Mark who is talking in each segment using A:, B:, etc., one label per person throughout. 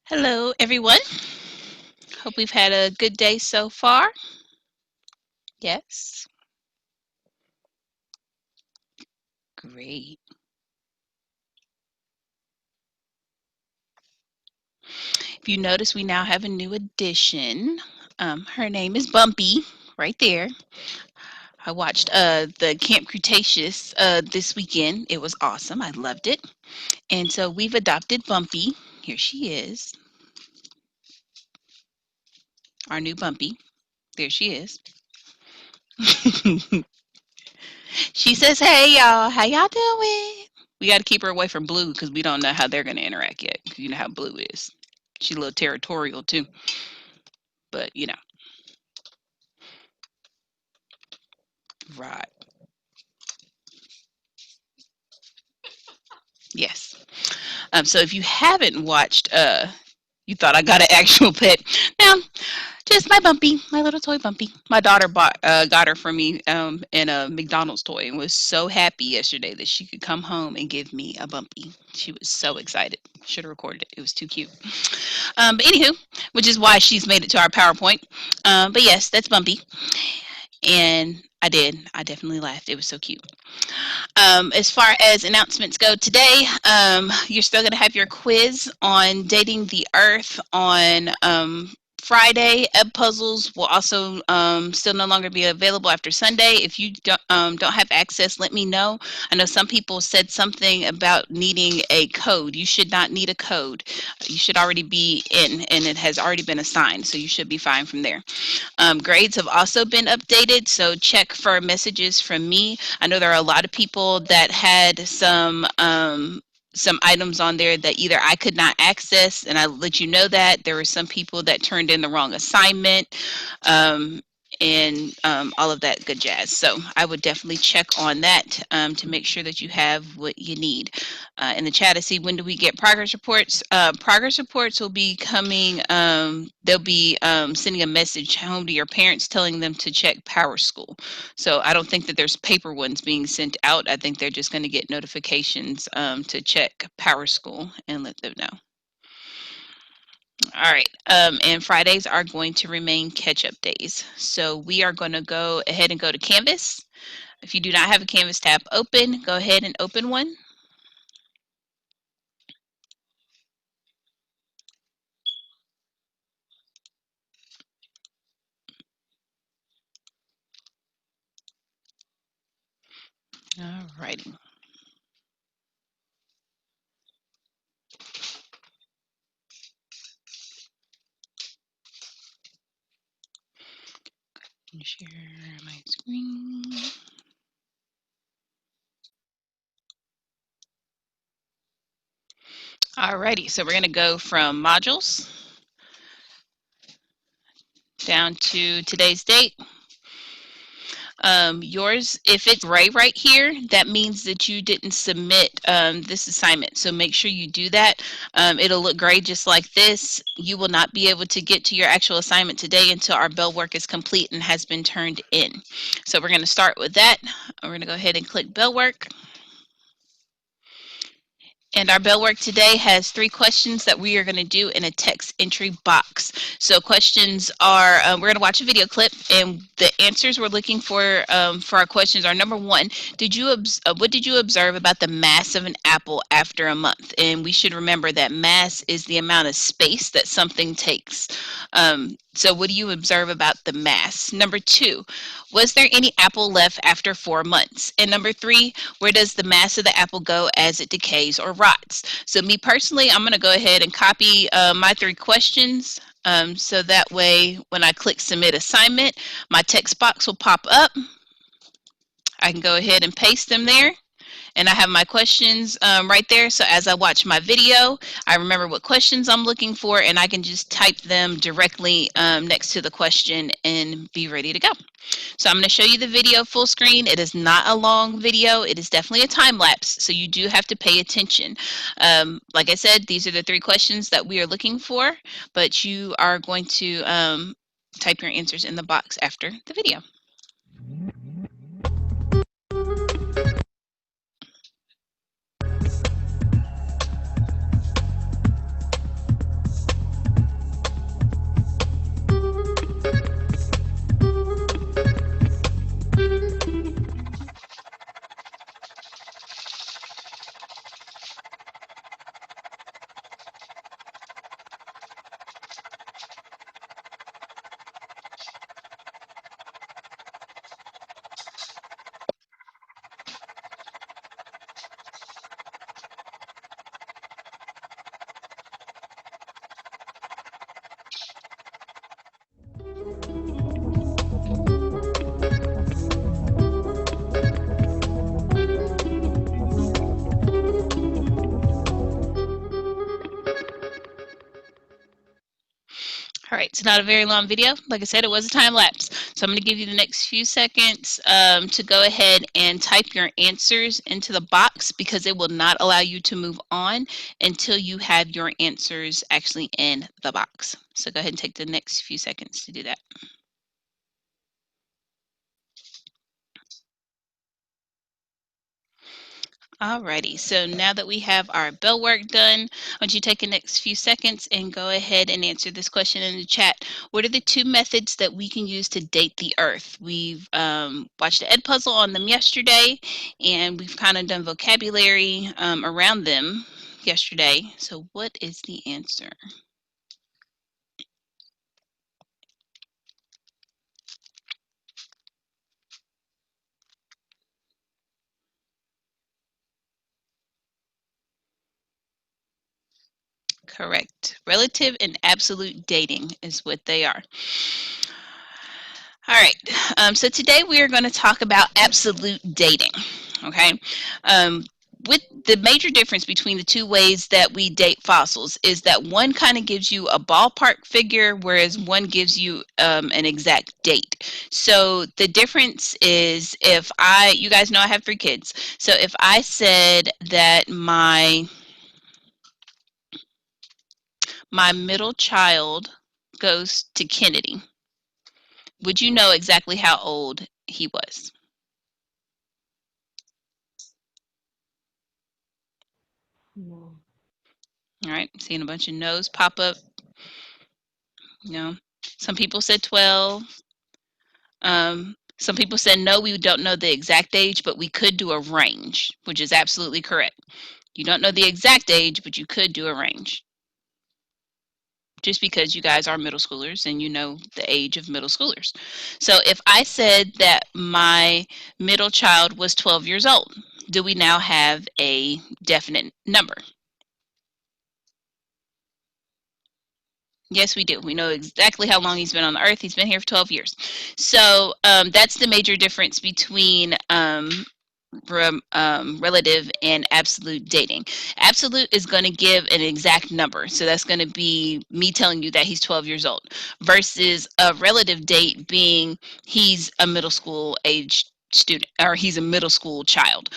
A: Hello, everyone. Hope we've had a good day so far. Yes, great. If you notice, we now have a new addition. Her name is Bumpy, right there. I watched the Camp Cretaceous this weekend. It was awesome. I loved it. And so we've adopted Bumpy. Here she is, our new Bumpy. There she is. She says, "Hey y'all, how y'all doing?" We got to keep her away from Blue because we don't know how they're going to interact yet. 'Cause you know how Blue is. She's a little territorial too, but right. Yes. So if you haven't watched, you thought I got an actual pet. No, just my Bumpy, my little toy Bumpy. My daughter got her for me in a McDonald's toy and was so happy yesterday that she could come home and give me a Bumpy. She was so excited. Should have recorded it. It was too cute. But anywho, which is why she's made it to our PowerPoint. But yes, that's Bumpy. And I did. I definitely laughed. It was so cute. As far as announcements go today, you're still going to have your quiz on dating the earth on Friday. Ebb puzzles will also still no longer be available after Sunday. If you don't have access, let me know. I know some people said something about needing a code. You should not need a code. You should already be in, and it has already been assigned, so you should be fine from there. Grades have also been updated, so check for messages from me. I know there are a lot of people that had some items on there that either I could not access, and I let you know that. There were some people that turned in the wrong assignment, and all of that good jazz. So I would definitely check on that to make sure that you have what you need. In the chat, I see, when do we get progress reports? Progress reports will be coming. They'll be sending a message home to your parents telling them to check Power School. So I don't think that there's paper ones being sent out. I think they're just going to get notifications to check Power School and let them know. All right. And Fridays are going to remain catch-up days. So we are going to go ahead and go to Canvas. If you do not have a Canvas tab open, go ahead and open one. All righty. Share my screen. Alrighty, so we're going to go from modules down to today's date. Yours, if it's gray right here, that means that you didn't submit this assignment. So make sure you do that. It'll look gray just like this. You will not be able to get to your actual assignment today until our bell work is complete and has been turned in. So we're going to start with that. We're going to go ahead and click bell work. And our bell work today has 3 questions that we are going to do in a text entry box. So questions are, we're going to watch a video clip, and the answers we're looking for our questions are: number 1, what did you observe about the mass of an apple after a month? And we should remember that mass is the amount of space that something takes. So what do you observe about the mass? Number 2, was there any apple left after 4 months? And number 3, where does the mass of the apple go as it decays or rots? So me personally, I'm going to go ahead and copy my 3 questions. So that way, when I click submit assignment, my text box will pop up. I can go ahead and paste them there. And I have my questions right there. So as I watch my video, I remember what questions I'm looking for, and I can just type them directly next to the question and be ready to go. So I'm going to show you the video full screen. It is not a long video. It is definitely a time lapse, so you do have to pay attention. Like I said, these are the 3 questions that we are looking for, but you are going to type your answers in the box after the video. All right, so not a very long video. Like I said, it was a time lapse. So I'm going to give you the next few seconds to go ahead and type your answers into the box, because it will not allow you to move on until you have your answers actually in the box. So go ahead and take the next few seconds to do that. Alrighty, so now that we have our bell work done, I want you to take the next few seconds and go ahead and answer this question in the chat. What are the two methods that we can use to date the Earth? We've watched the Ed puzzle on them yesterday, and we've kind of done vocabulary around them yesterday. So what is the answer? Correct. Relative and absolute dating is what they are. All right, so today we are going to talk about absolute dating, okay? With the major difference between the two ways that we date fossils is that one kind of gives you a ballpark figure, whereas one gives you an exact date. So the difference is, you guys know I have 3 kids. So if I said that my middle child goes to Kennedy, would you know exactly how old he was?
B: No.
A: All right, seeing a bunch of no's pop up. No. Some people said 12. Some people said no, we don't know the exact age, but we could do a range, which is absolutely correct. You don't know the exact age, but you could do a range. Just because you guys are middle schoolers and you know the age of middle schoolers. So if I said that my middle child was 12 years old, do we now have a definite number? Yes, we do. We know exactly how long he's been on the earth. He's been here for 12 years. So that's the major difference between relative and absolute dating. Absolute is going to give an exact number. So that's going to be me telling you that he's 12 years old, versus a relative date being he's a middle school age student, or he's a middle school child.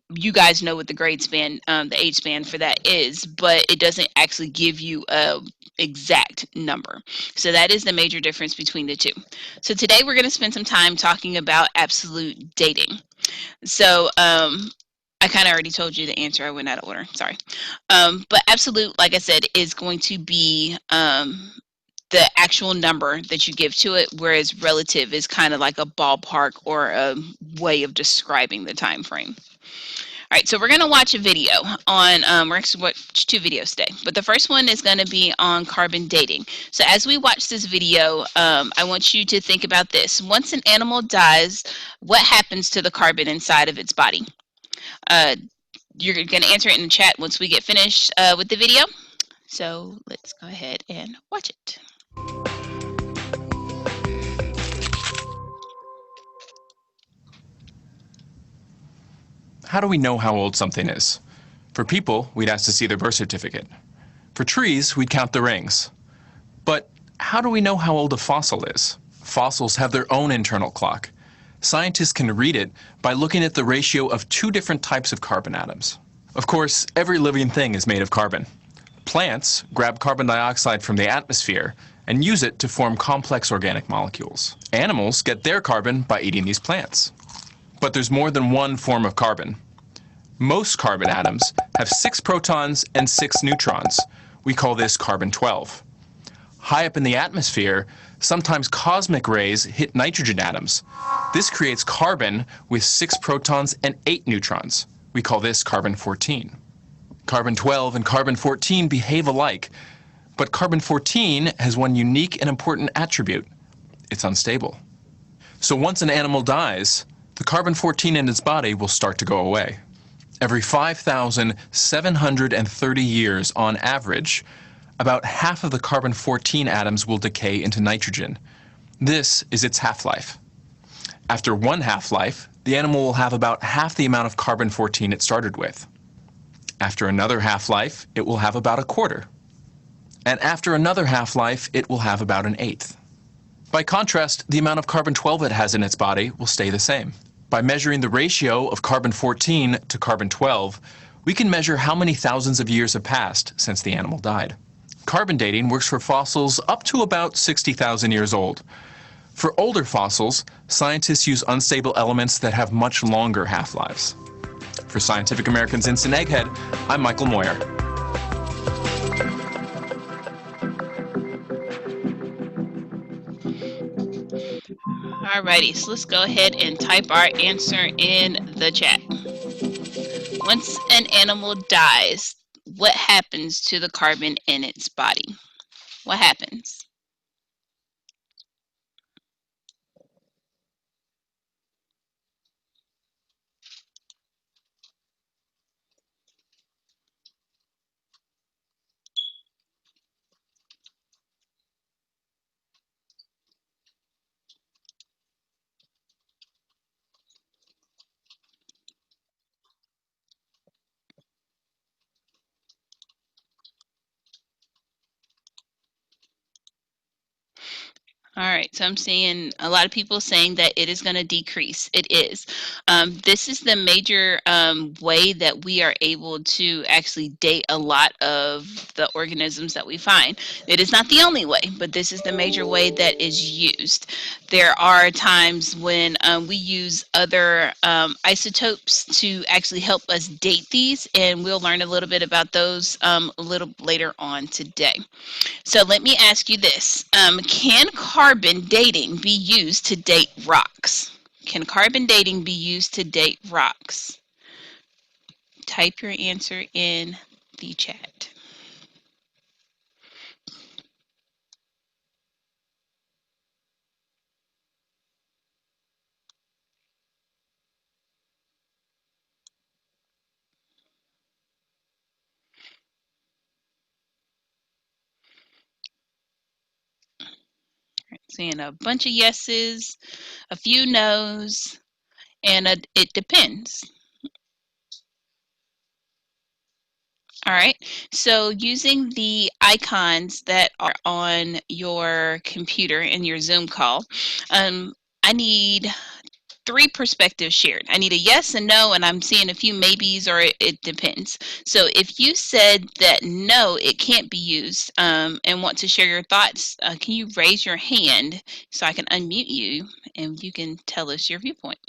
A: You guys know what the grade span, the age span for that is, but it doesn't actually give you a exact number. So that is the major difference between the two. So today we're going to spend some time talking about absolute dating. So I kind of already told you the answer. I went out of order. Sorry. But absolute, like I said, is going to be the actual number that you give to it, whereas relative is kind of like a ballpark or a way of describing the time frame. All right, so we're going to watch a video on, we're actually watch 2 videos today, but the first one is going to be on carbon dating. So as we watch this video, I want you to think about this. Once an animal dies, what happens to the carbon inside of its body? You're going to answer it in the chat once we get finished with the video. So let's go ahead and watch it.
C: How do we know how old something is? For people, we'd ask to see their birth certificate. For trees, we'd count the rings. But how do we know how old a fossil is? Fossils have their own internal clock. Scientists can read it by looking at the ratio of 2 different types of carbon atoms. Of course, every living thing is made of carbon. Plants grab carbon dioxide from the atmosphere and use it to form complex organic molecules. Animals get their carbon by eating these plants. But there's more than one form of carbon. Most carbon atoms have 6 protons and 6 neutrons. We call this carbon-12. High up in the atmosphere, sometimes cosmic rays hit nitrogen atoms. This creates carbon with 6 protons and 8 neutrons. We call this carbon-14. Carbon-12 and carbon-14 behave alike, but carbon-14 has one unique and important attribute. It's unstable. So once an animal dies, the carbon-14 in its body will start to go away. Every 5,730 years on average, about half of the carbon-14 atoms will decay into nitrogen. This is its half-life. After one half-life, the animal will have about half the amount of carbon-14 it started with. After another half-life, it will have about a quarter. And after another half-life, it will have about an eighth. By contrast, the amount of carbon-12 it has in its body will stay the same. By measuring the ratio of carbon-14 to carbon-12, we can measure how many thousands of years have passed since the animal died. Carbon dating works for fossils up to about 60,000 years old. For older fossils, scientists use unstable elements that have much longer half-lives. For Scientific American's Instant Egghead, I'm Michael Moyer.
A: Alrighty, so let's go ahead and type our answer in the chat. Once an animal dies, what happens to the carbon in its body? What happens? All right, so I'm seeing a lot of people saying that it is going to decrease. It is. This is the major way that we are able to actually date a lot of the organisms that we find. It is not the only way, but this is the major way that is used. There are times when we use other isotopes to actually help us date these, and we'll learn a little bit about those a little later on today. So let me ask you this. Can carbon dating be used to date rocks? Can carbon dating be used to date rocks? Type your answer in the chat. Seeing a bunch of yeses, a few nos, and it depends. All right, so using the icons that are on your computer in your Zoom call, I need 3 perspectives shared. I need a yes and no, and I'm seeing a few maybes or it depends. So if you said that no, it can't be used and want to share your thoughts, can you raise your hand so I can unmute you and you can tell us your viewpoint?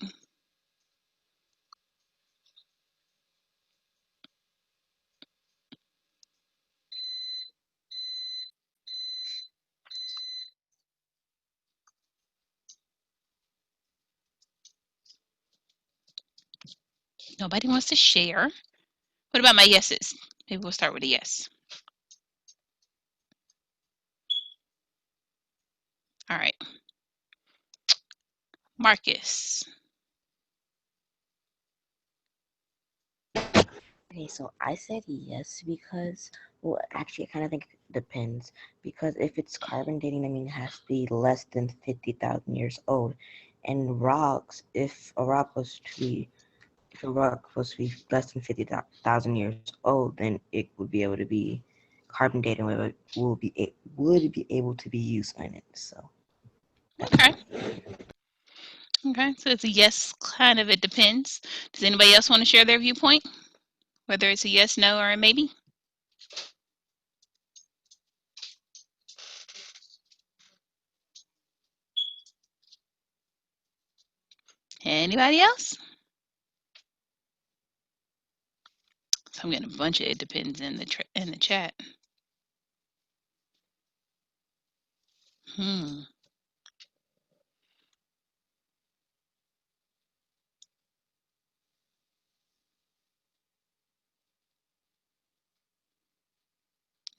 A: Nobody wants to share. What about my yeses? Maybe we'll start with a yes. All right. Marcus.
B: Okay, so I said yes because, well, actually, I kind of think it depends. Because if it's carbon dating, I mean, it has to be less than 50,000 years old. And rocks, if a rock was to be less than 50,000 years old, then it would be able to be carbon dating would be able to be used on it. So that's
A: Okay.
B: it.
A: Okay. So it's a yes, kind of it depends. Does anybody else want to share their viewpoint? Whether it's a yes, no, or a maybe? Anybody else? So I'm getting a bunch of it depends in the chat. Hmm.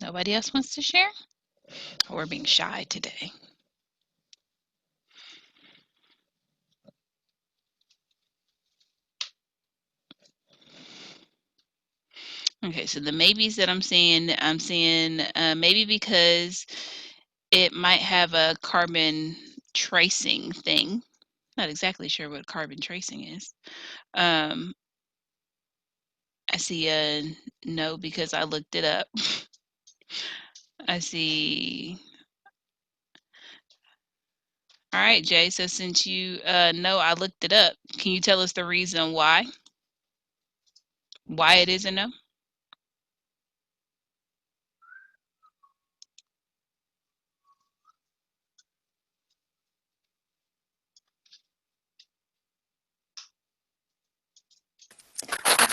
A: Nobody else wants to share? Or we're being shy today. Okay, so the maybes that I'm seeing maybe because it might have a carbon tracing thing. Not exactly sure what carbon tracing is. Um, I see a no because I looked it up. I see. All right, Jay. So since you know I looked it up, can you tell us the reason why? Why it is a no?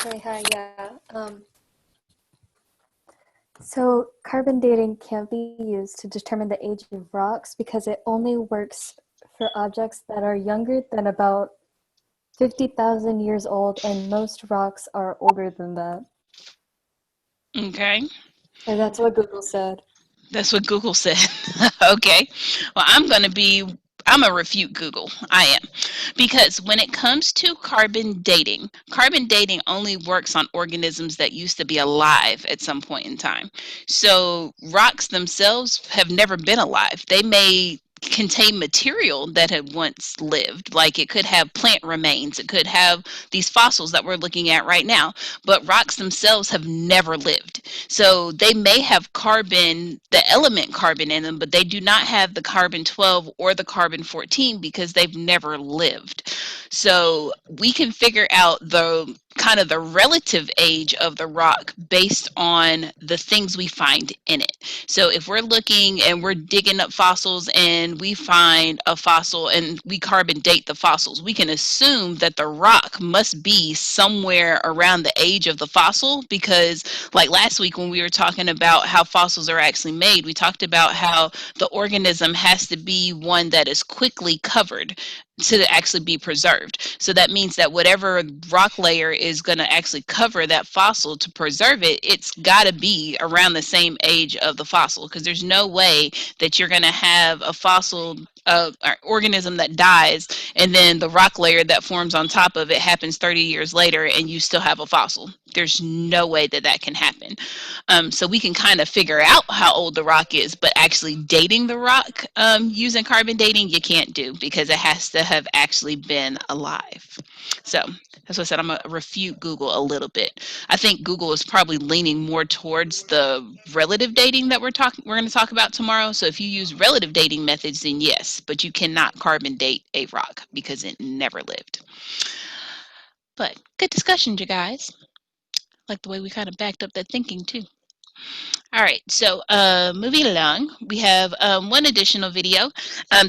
D: Okay, hi, yeah. So carbon dating can't be used to determine the age of rocks because it only works for objects that are younger than about 50,000 years old, and most rocks are older than that.
A: Okay.
D: Or that's what Google said.
A: That's what Google said. Okay. Well, I'm going to refute Google. I am. Because when it comes to carbon dating only works on organisms that used to be alive at some point in time. So rocks themselves have never been alive. They may contain material that had once lived, like it could have plant remains, it could have these fossils that we're looking at right now, but rocks themselves have never lived. So they may have carbon, the element carbon in them, but they do not have the carbon 12 or the carbon 14 because they've never lived. So we can figure out the kind of the relative age of the rock based on the things we find in it. So if we're looking and we're digging up fossils and we find a fossil and we carbon date the fossils, we can assume that the rock must be somewhere around the age of the fossil, because like last week when we were talking about how fossils are actually made, we talked about how the organism has to be one that is quickly covered to actually be preserved. So that means that whatever rock layer is going to actually cover that fossil to preserve it, it's got to be around the same age of the fossil, because there's no way that you're going to have a fossil organism that dies and then the rock layer that forms on top of it happens 30 years later and you still have a fossil. There's no way that that can happen. So we can kind of figure out how old the rock is, but actually dating the rock using carbon dating, you can't do, because it has to have actually been alive. So that's what I said. I'm going to refute Google a little bit. I think Google is probably leaning more towards the relative dating that we're going to talk about tomorrow. So if you use relative dating methods, then yes, but you cannot carbon date a rock because it never lived. But good discussion, you guys. Like the way we kind of backed up that thinking too. All right, so moving along, we have one additional video.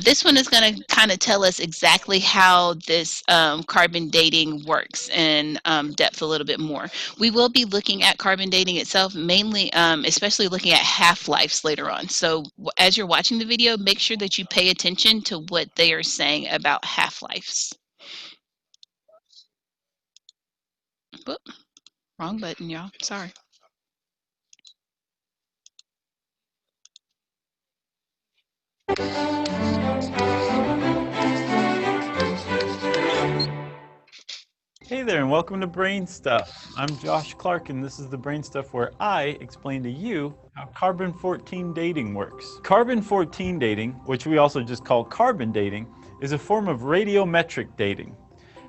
A: This one is going to kind of tell us exactly how this carbon dating works in depth a little bit more. We will be looking at carbon dating itself, mainly, especially looking at half-lives later on. So as you're watching the video, make sure that you pay attention to what they are saying about half-lives. Whoop, wrong button, y'all. Sorry.
E: Hey there, and welcome to Brain Stuff. I'm Josh Clark, and this is the Brain Stuff where I explain to you how carbon-14 dating works. Carbon-14 dating, which we also just call carbon dating, is a form of radiometric dating.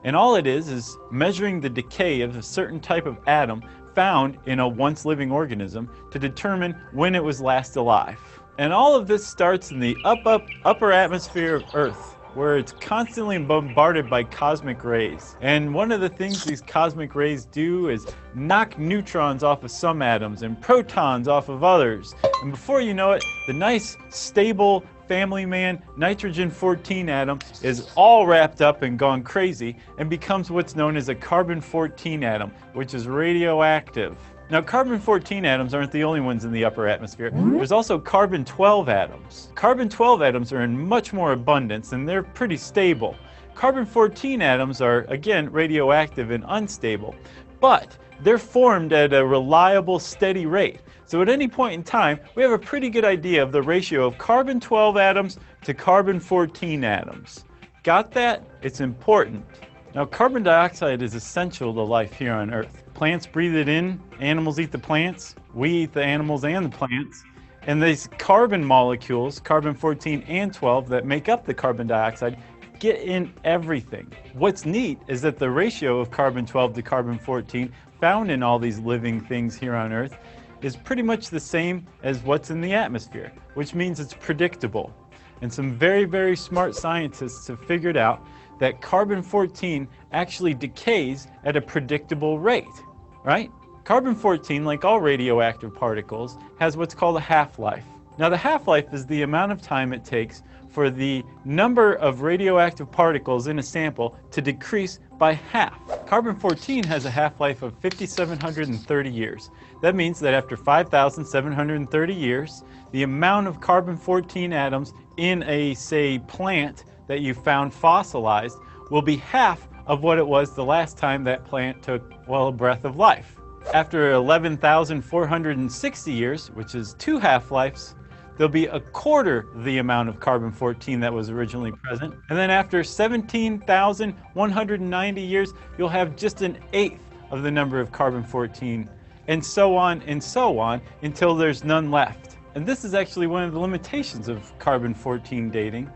E: And all it is measuring the decay of a certain type of atom found in a once living organism to determine when it was last alive. And all of this starts in the upper atmosphere of Earth, where it's constantly bombarded by cosmic rays. And one of the things these cosmic rays do is knock neutrons off of some atoms and protons off of others. And before you know it, the nice, stable, family man nitrogen-14 atom is all wrapped up and gone crazy and becomes what's known as a carbon-14 atom, which is radioactive. Now, carbon-14 atoms aren't the only ones in the upper atmosphere. There's also carbon-12 atoms. Carbon-12 atoms are in much more abundance and they're pretty stable. Carbon-14 atoms are, again, radioactive and unstable, but they're formed at a reliable, steady rate. So at any point in time, we have a pretty good idea of the ratio of carbon-12 atoms to carbon-14 atoms. Got that? It's important. Now, carbon dioxide is essential to life here on Earth. Plants breathe it in, animals eat the plants, we eat the animals and the plants. And these carbon molecules, carbon-14 and 12, that make up the carbon dioxide, get in everything. What's neat is that the ratio of carbon-12 to carbon-14 found in all these living things here on Earth is pretty much the same as what's in the atmosphere, which means it's predictable. And some very, very smart scientists have figured out that carbon-14 actually decays at a predictable rate, right? Carbon-14, like all radioactive particles, has what's called a half-life. Now, the half-life is the amount of time it takes for the number of radioactive particles in a sample to decrease by half. Carbon-14 has a half-life of 5,730 years. That means that after 5,730 years, the amount of carbon-14 atoms in a, say, plant that you found fossilized will be half of what it was the last time that plant took, well, a breath of life. After 11,460 years, which is 2 half-lives, there'll be a quarter the amount of carbon-14 that was originally present. And then after 17,190 years, you'll have just an eighth of the number of carbon-14, and so on until there's none left. And this is actually one of the limitations of carbon-14 dating,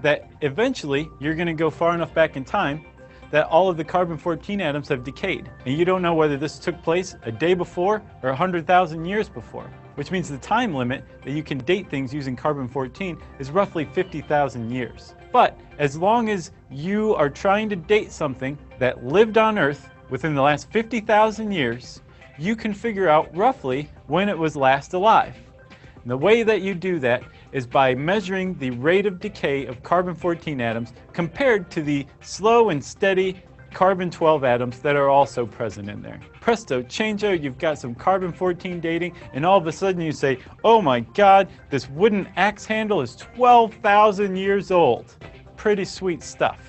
E: that eventually you're going to go far enough back in time that all of the carbon-14 atoms have decayed. And you don't know whether this took place a day before or 100,000 years before, which means the time limit that you can date things using carbon-14 is roughly 50,000 years. But as long as you are trying to date something that lived on Earth within the last 50,000 years, you can figure out roughly when it was last alive. And the way that you do that is by measuring the rate of decay of carbon-14 atoms compared to the slow and steady carbon-12 atoms that are also present in there. Presto, changeo, you've got some carbon-14 dating, and all of a sudden you say, oh my God, this wooden axe handle is 12,000 years old. Pretty sweet stuff.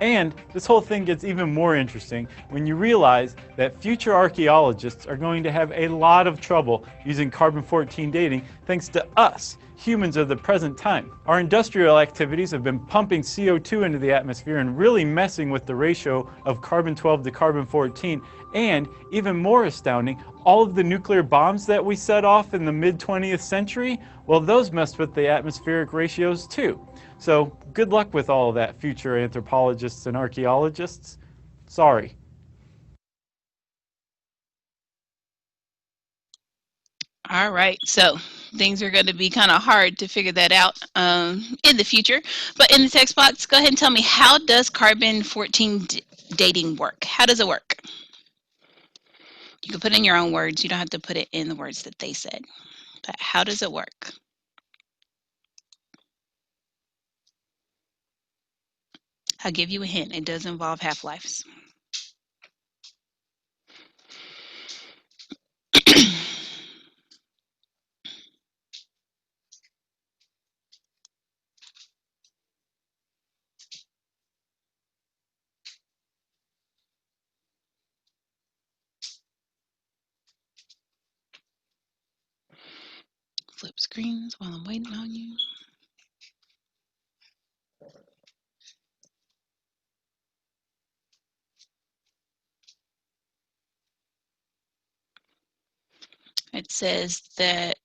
E: And this whole thing gets even more interesting when you realize that future archaeologists are going to have a lot of trouble using carbon-14 dating thanks to us, humans of the present time. Our industrial activities have been pumping CO2 into the atmosphere and really messing with the ratio of carbon-12 to carbon-14. And even more astounding, all of the nuclear bombs that we set off in the mid-20th century, well, those messed with the atmospheric ratios too. So good luck with all of that, future anthropologists and archaeologists. Sorry.
A: All right, so things are going to be kind of hard to figure that out in the future. But in the text box, go ahead and tell me, how does carbon-14 dating work? How does it work? You can put it in your own words. You don't have to put it in the words that they said. But how does it work? I'll give you a hint. It does involve half-lives. Flip screens while I'm waiting on you. It says that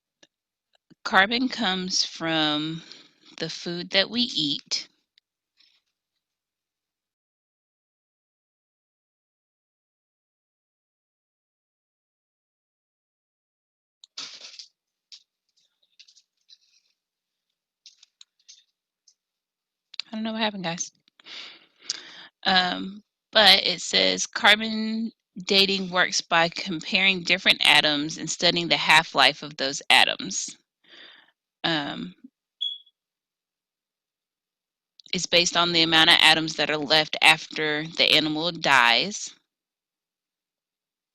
A: carbon comes from the food that we eat. I don't know what happened, guys. But it says carbon dating works by comparing different atoms and studying the half-life of those atoms. It's based on the amount of atoms that are left after the animal dies.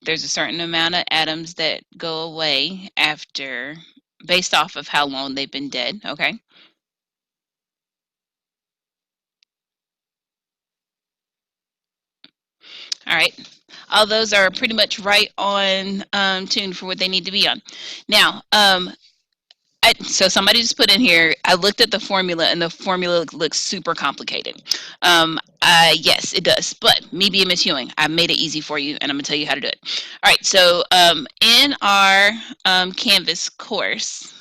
A: There's a certain amount of atoms that go away after, based off of how long they've been dead, okay? All right. All those are pretty much right on tune for what they need to be on. Now, so somebody just put in here, I looked at the formula and the formula looks super complicated. Yes, it does. But me being Miss Hewing, I made it easy for you and I'm going to tell you how to do it. All right. So in our Canvas course,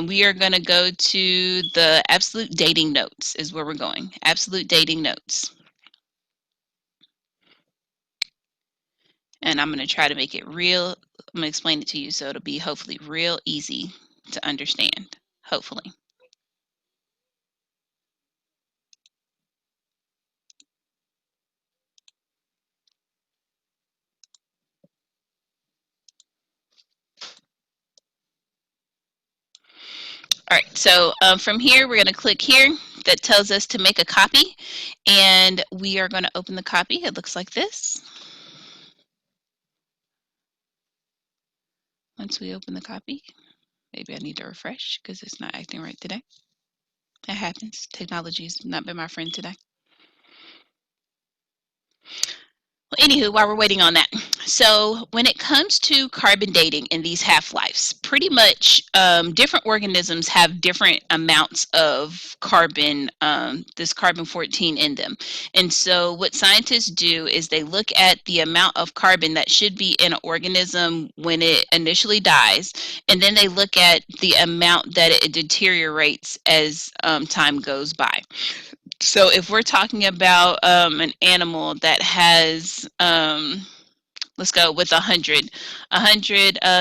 A: we are going to go to the absolute dating notes is where we're going. Absolute dating notes. And I'm going to try to make it real. I'm going to explain it to you so it'll be hopefully real easy to understand. Hopefully. All right, so from here, we're going to click here. That tells us to make a copy. And we are going to open the copy. It looks like this. Once we open the copy, maybe I need to refresh because it's not acting right today. That happens. Technology has not been my friend today. Well, anywho, while we're waiting on that, so when it comes to carbon dating and these half-lives, pretty much different organisms have different amounts of carbon, this carbon-14 in them. And so what scientists do is they look at the amount of carbon that should be in an organism when it initially dies, and then they look at the amount that it deteriorates as time goes by. So if we're talking about an animal that has, let's go with 100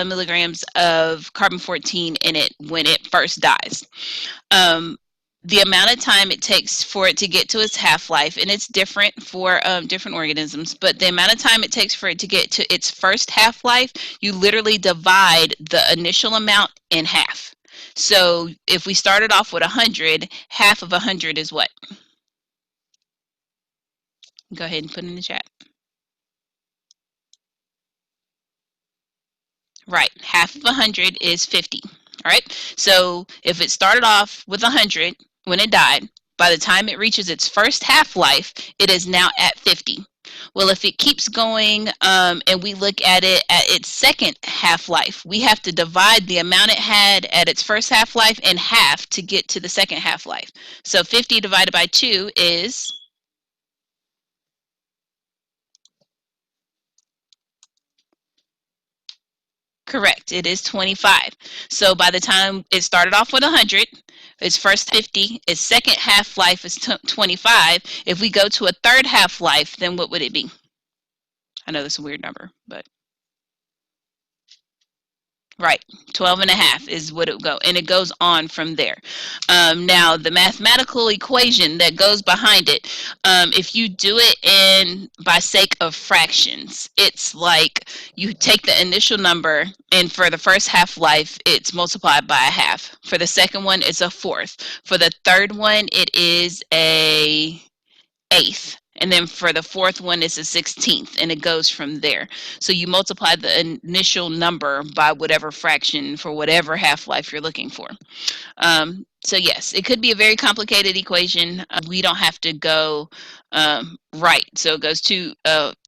A: milligrams of carbon-14 in it when it first dies. The amount of time it takes for it to get to its half-life, and it's different for different organisms, but the amount of time it takes for it to get to its first half-life, you literally divide the initial amount in half. So if we started off with 100, half of 100 is what? Go ahead and put in the chat. Right, half of 100 is 50. All right, so if it started off with 100 when it died, by the time it reaches its first half-life, it is now at 50. Well, if it keeps going and we look at it at its second half-life, we have to divide the amount it had at its first half-life in half to get to the second half-life. So 50 divided by 2 is... Correct. It is 25. So by the time it started off with 100, its first 50, its second half-life is 25. If we go to a third half-life, then what would it be? I know that's a weird number, but right, 12 and a half is what it would go, and it goes on from there. Now, the mathematical equation that goes behind it, if you do it in by sake of fractions, it's like you take the initial number, and for the first half-life, it's multiplied by a half. For the second one, it's a fourth. For the third one, it is a eighth. And then for the fourth one, it's a 16th, and it goes from there. So you multiply the initial number by whatever fraction for whatever half-life you're looking for. So yes, it could be a very complicated equation. We don't have to go right. So it goes to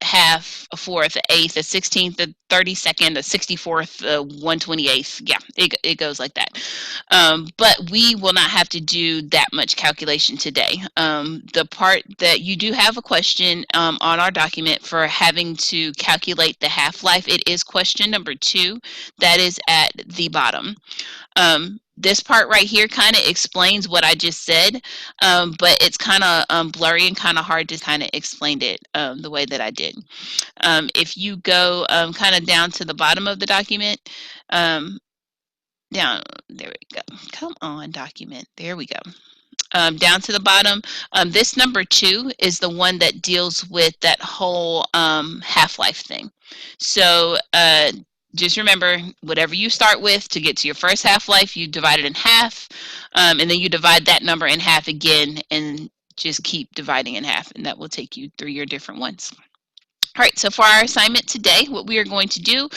A: half, a fourth, an eighth, a 16th, a 32nd, a 64th, a 128th. Yeah, it goes like that. But we will not have to do that much calculation today. The part that you do have a question on our document for having to calculate the half-life, it is question number 2. That is at the bottom. This part right here kind of explains what I just said, but it's kind of blurry and kind of hard to kind of explain it the way that I did. If you go kind of down to the bottom of the document, down, there we go. Come on, document. There we go. Down to the bottom, this number 2 is the one that deals with that whole half-life thing. So just remember, whatever you start with to get to your first half-life, you divide it in half, and then you divide that number in half again, and just keep dividing in half, and that will take you through your different ones. All right, so for our assignment today, what we are going to do,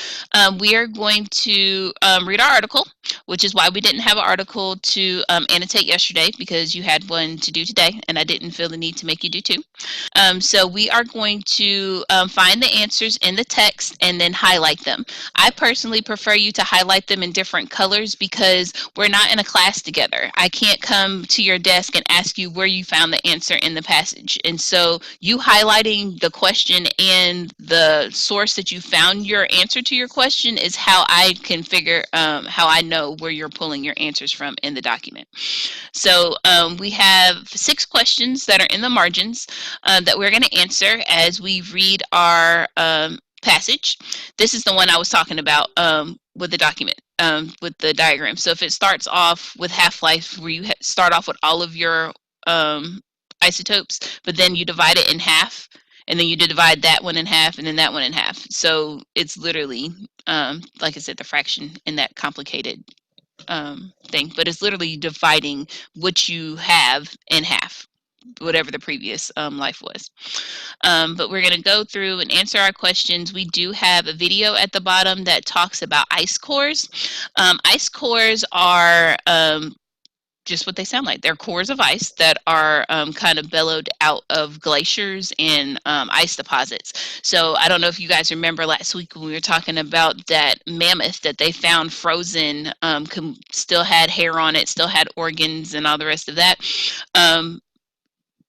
A: we are going to read our article, which is why we didn't have an article to annotate yesterday, because you had one to do today, and I didn't feel the need to make you do 2. So we are going to find the answers in the text and then highlight them. I personally prefer you to highlight them in different colors because we're not in a class together. I can't come to your desk and ask you where you found the answer in the passage. And so you highlighting the question and the source that you found your answer to your question is how I can figure how I know where you're pulling your answers from in the document. So we have 6 questions that are in the margins that we're going to answer as we read our passage. This is the one I was talking about with the document, with the diagram. So if it starts off with half-life, where you start off with all of your um, isotopes, but then you divide it in half, and then you divide that one in half, and then that one in half. So it's literally, like I said, the fraction in that complicated thing, but it's literally dividing what you have in half, whatever the previous life was. But we're going to go through and answer our questions. We do have a video at the bottom that talks about ice cores. Ice cores are just what they sound like. They're cores of ice that are kind of bellowed out of glaciers and ice deposits. So I don't know if you guys remember last week when we were talking about that mammoth that they found frozen, still had hair on it, still had organs and all the rest of that.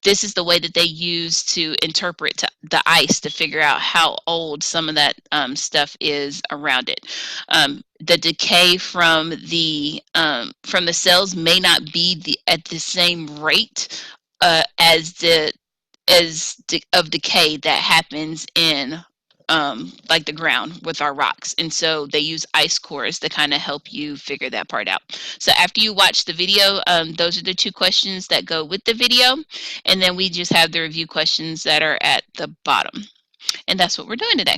A: This is the way that they use to interpret the ice to figure out how old some of that stuff is around it. The decay from the cells may not be at the same rate as of decay that happens in like the ground with our rocks. And so they use ice cores to kind of help you figure that part out. So after you watch the video, those are the 2 questions that go with the video. And then we just have the review questions that are at the bottom. And that's what we're doing today.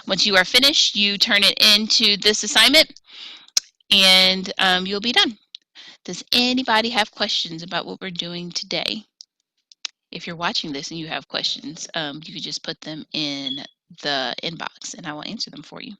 A: Once you are finished, you turn it into this assignment and you'll be done. Does anybody have questions about what we're doing today? If you're watching this and you have questions, you could just put them in the inbox and I will answer them for you.